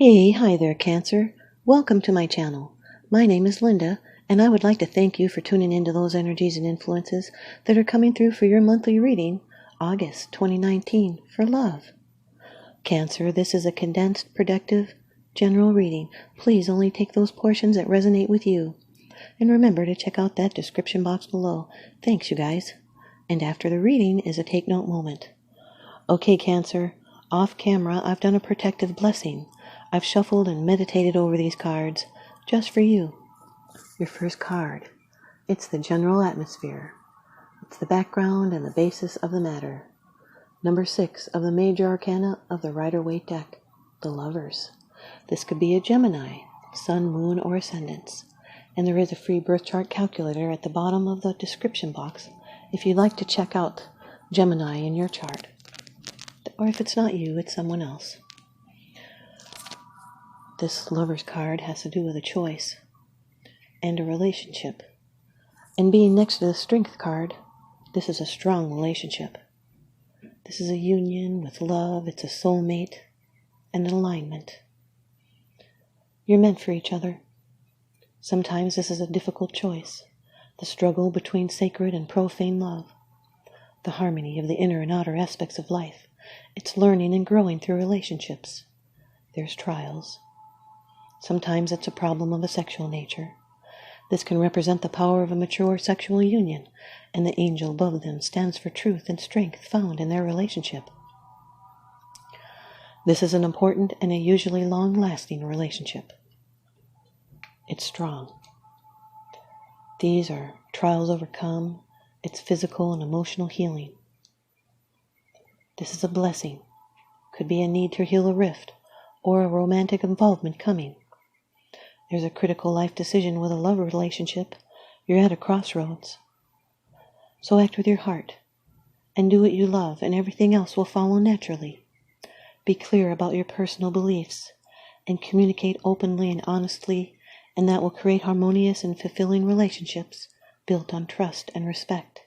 Hi there, Cancer. Welcome to my channel. My name is Lynda, and I would like to thank you for tuning into those energies and influences that are coming through for your monthly reading, August 2019, for love. Cancer, this is a condensed, predictive, general reading. Please only take those portions that resonate with you. And remember to check out that description box below. Thanks, you guys. And after the reading is a take note moment. Okay, Cancer, off camera, I've done a protective blessing. I've shuffled and meditated over these cards just for you. Your first card. It's the general atmosphere. It's the background and the basis of the matter. Number 6 of the major arcana of the Rider-Waite deck, the Lovers. This could be a Gemini, Sun, Moon, or Ascendants. And there is a free birth chart calculator at the bottom of the description box if you'd like to check out Gemini in your chart. Or if it's not you, it's someone else. This Lover's card has to do with a choice and a relationship. And being next to the Strength card, this is a strong relationship. This is a union with love. It's a soulmate and an alignment. You're meant for each other. Sometimes this is a difficult choice, the struggle between sacred and profane love, the harmony of the inner and outer aspects of life. It's learning and growing through relationships. There's trials. Sometimes it's a problem of a sexual nature. This can represent the power of a mature sexual union, and the angel above them stands for truth and strength found in their relationship. This is an important and a usually long-lasting relationship. It's strong. These are trials overcome. It's physical and emotional healing. This is a blessing. Could be a need to heal a rift or a romantic involvement coming. There's a critical life decision with a love relationship. You're at a crossroads. So act with your heart and do what you love, and everything else will follow naturally. Be clear about your personal beliefs and communicate openly and honestly, and that will create harmonious and fulfilling relationships built on trust and respect.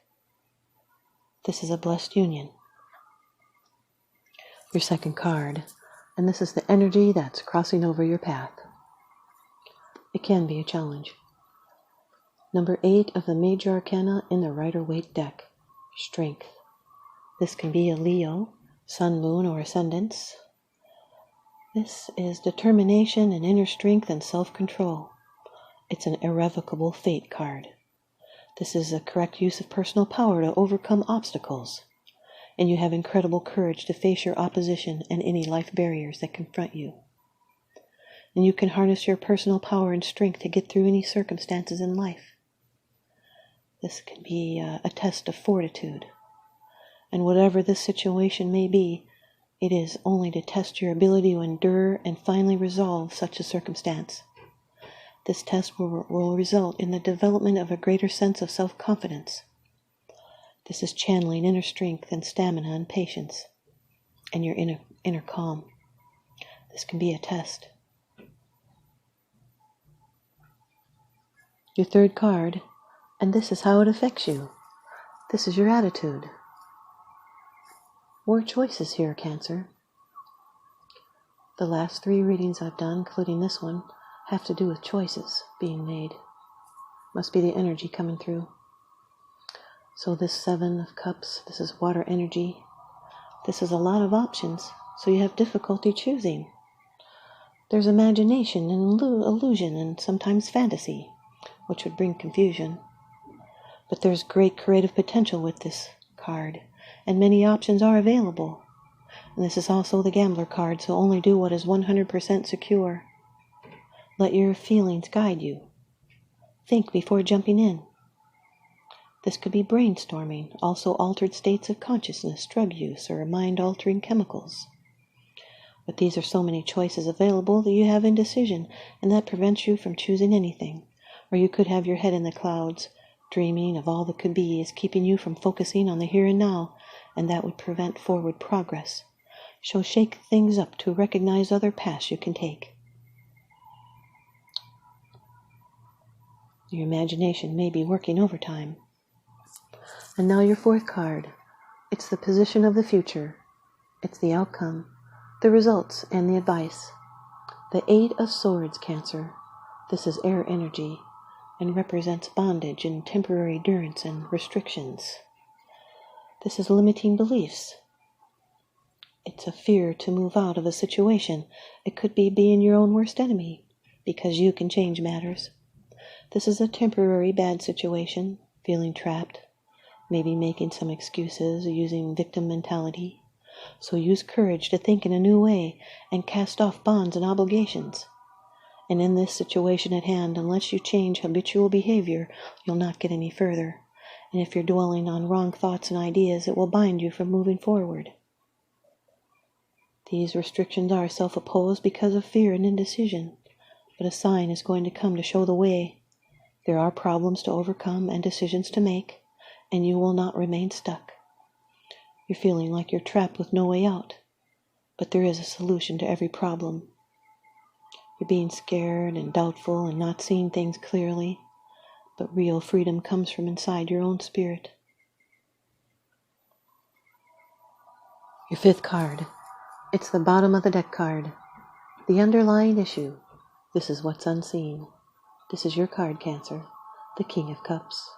This is a blessed union. Your second card, and this is the energy that's crossing over your path. It can be a challenge. Number 8 of the major arcana in the Rider-Waite deck, Strength. This can be a Leo, Sun, Moon, or Ascendants. This is determination and inner strength and self-control. It's an irrevocable fate card. This is a correct use of personal power to overcome obstacles, and you have incredible courage to face your opposition and any life barriers that confront you. And you can harness your personal power and strength to get through any circumstances in life. This can be a test of fortitude. And whatever this situation may be, it is only to test your ability to endure and finally resolve such a circumstance. This test will result in the development of a greater sense of self-confidence. This is channeling inner strength and stamina and patience, and your inner calm. This can be a test. Your third card, and this is how it affects you. This is your attitude. More choices here, Cancer. The last 3 readings I've done, including this one, have to do with choices being made. Must be the energy coming through. So this 7 of Cups, this is water energy. This is a lot of options, so you have difficulty choosing. There's imagination and illusion and sometimes fantasy, which would bring confusion. But there's great creative potential with this card, and many options are available. And this is also the Gambler card, so only do what is 100% secure. Let your feelings guide you. Think before jumping in. This could be brainstorming, also altered states of consciousness, drug use, or mind-altering chemicals. But these are so many choices available that you have indecision, and that prevents you from choosing anything. Or you could have your head in the clouds, dreaming of all that could be, is keeping you from focusing on the here and now, and that would prevent forward progress. So shake things up to recognize other paths you can take. Your imagination may be working overtime. And now your fourth card. It's the position of the future. It's the outcome, the results, and the advice. The 8 of Swords, Cancer. This is air energy and represents bondage and temporary durance and restrictions. This is limiting beliefs. It's a fear to move out of a situation. It could be being your own worst enemy, because you can change matters. This is a temporary bad situation, feeling trapped, maybe making some excuses, using victim mentality. So use courage to think in a new way and cast off bonds and obligations. And in this situation at hand, unless you change habitual behavior, you'll not get any further. And if you're dwelling on wrong thoughts and ideas, it will bind you from moving forward. These restrictions are self-imposed because of fear and indecision, but a sign is going to come to show the way. There are problems to overcome and decisions to make, and you will not remain stuck. You're feeling like you're trapped with no way out, but there is a solution to every problem. You're being scared and doubtful and not seeing things clearly, but real freedom comes from inside your own spirit. Your 5th card. It's the bottom of the deck card. The underlying issue. This is what's unseen. This is your card, Cancer. The King of Cups.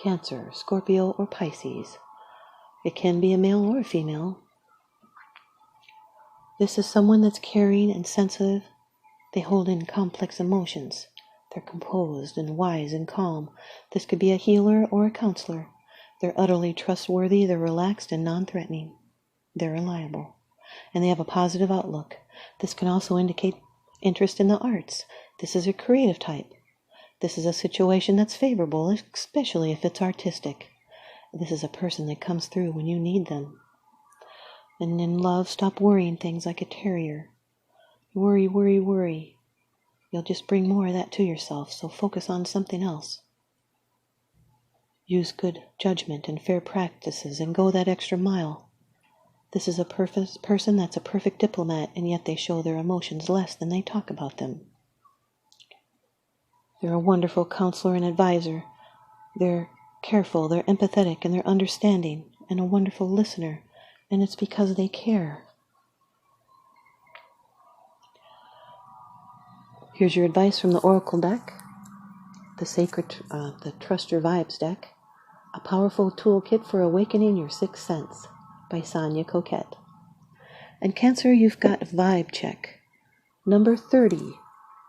Cancer, Scorpio, or Pisces. It can be a male or a female. This is someone that's caring and sensitive. They hold in complex emotions. They're composed and wise and calm. This could be a healer or a counselor. They're utterly trustworthy. They're relaxed and non-threatening. They're reliable. And they have a positive outlook. This can also indicate interest in the arts. This is a creative type. This is a situation that's favorable, especially if it's artistic. This is a person that comes through when you need them. And in love, stop worrying things like a terrier. Worry, worry, worry. You'll just bring more of that to yourself, so focus on something else. Use good judgment and fair practices and go that extra mile. This is a person that's a perfect diplomat, and yet they show their emotions less than they talk about them. They're a wonderful counselor and advisor. They're careful, they're empathetic, and they're understanding, and a wonderful listener, and it's because they care. Here's your advice from the Oracle deck, the Trust Your Vibes deck, a powerful toolkit for awakening your 6th sense, by Sonia Coquette. And Cancer, you've got Vibe Check, number 30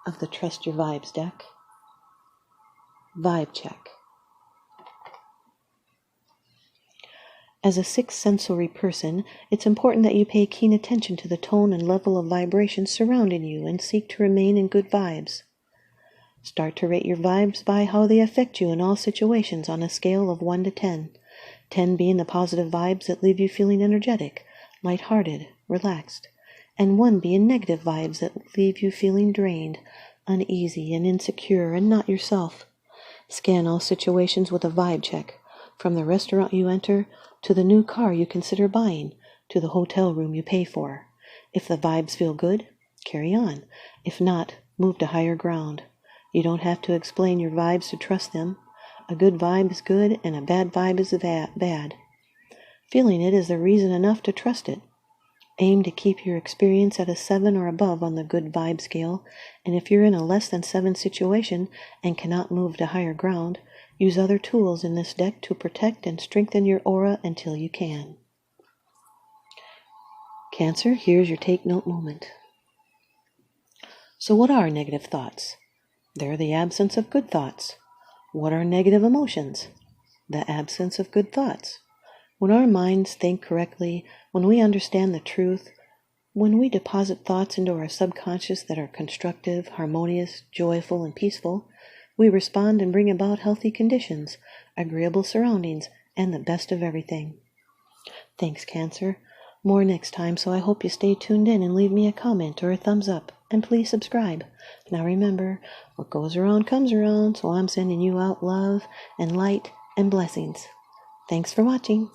of the Trust Your Vibes deck. Vibe Check. As a 6th sensory person, it's important that you pay keen attention to the tone and level of vibration surrounding you and seek to remain in good vibes. Start to rate your vibes by how they affect you in all situations on a scale of 1 to 10. 10 being the positive vibes that leave you feeling energetic, lighthearted, relaxed, and 1 being negative vibes that leave you feeling drained, uneasy, and insecure, and not yourself. Scan all situations with a vibe check, from the restaurant you enter, to the new car you consider buying, to the hotel room you pay for. If the vibes feel good, carry on. If not, move to higher ground. You don't have to explain your vibes to trust them. A good vibe is good, and a bad vibe is bad. Feeling it is the reason enough to trust it. Aim to keep your experience at a 7 or above on the good vibe scale, and if you're in a less than 7 situation and cannot move to higher ground, use other tools in this deck to protect and strengthen your aura until you can. Cancer, here's your take note moment. So what are negative thoughts? They're the absence of good thoughts. What are negative emotions? The absence of good thoughts. When our minds think correctly, when we understand the truth, when we deposit thoughts into our subconscious that are constructive, harmonious, joyful, and peaceful, we respond and bring about healthy conditions, agreeable surroundings, and the best of everything. Thanks, Cancer. More next time, so I hope you stay tuned in and leave me a comment or a thumbs up. And please subscribe. Now remember, what goes around comes around, so I'm sending you out love and light and blessings. Thanks for watching.